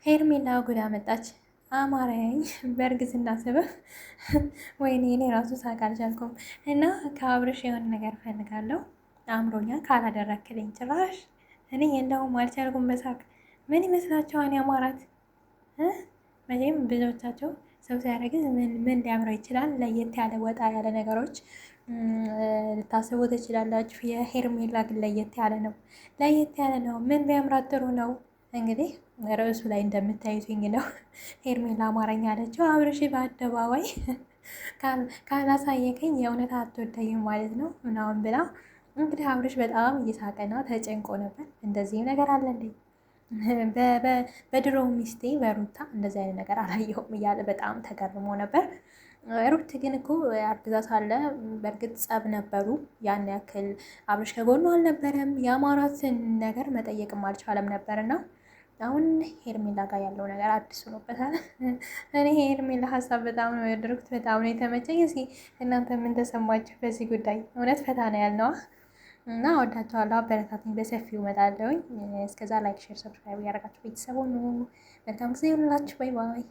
ሄርሜላ ጉዳ መጣች። አማረኝ በእርግዝና ሰበብ ወይኔ እኔ ራሱ ሳቅ አልቻልኩም። እና ከአብርሽ የሆነ ነገር ፈልጋለሁ አምሮኛ ካላደረክልኝ ጭራሽ እኔ እንደውም አልቻልኩም በሳቅ። ምን ይመስላችኋል ያማራት? መቼም ብዙዎቻቸው ሰው ሲያደርግዝ ምን ሊያምረው ይችላል? ለየት ያለ ወጣ ያለ ነገሮች ልታስቡ ትችላላችሁ። የሄርሜላ ግን ለየት ያለ ነው፣ ለየት ያለ ነው። ምን ቢያምራት ጥሩ ነው? እንግዲህ ርዕሱ ላይ እንደምታዩትኝ ነው። ሄርሜላ አማረኛ አለችው። አብርሽ በአደባባይ ካላሳየከኝ የእውነት አትወደኝም ማለት ነው ምናምን ብላ እንግዲህ አብርሽ በጣም እየሳቀና ተጨንቆ ነበር። እንደዚህም ነገር አለ እንዴ? በድሮ ሚስቴ በሩታ እንደዚህ አይነት ነገር አላየሁም እያለ በጣም ተገርሞ ነበር። ሩት ግን እኮ አርግዛ ሳለ በእርግጥ ጸብ ነበሩ። ያን ያክል አብርሽ ከጎኑ አልነበረም። የአማራትን ነገር መጠየቅም አልቻለም ነበርና አሁን ሄርሜላ ጋር ያለው ነገር አዲስ ሆኖበታል። እኔ ሄርሜላ ሀሳብ በጣም ነው የወደድኩት፣ በጣም ነው የተመቸኝ። እስኪ እናንተ ምን ተሰማችሁ በዚህ ጉዳይ? እውነት ፈታ ነው ያልነዋ እና ወዳቸዋለሁ። አበረታትኝ፣ በሰፊው እመጣለሁኝ። እስከዛ ላይክ፣ ሼር፣ ሰብስክራይብ እያደረጋችሁ ቤተሰቡ ነው። መልካም ጊዜ ይሁንላችሁ። ባይ ባይ።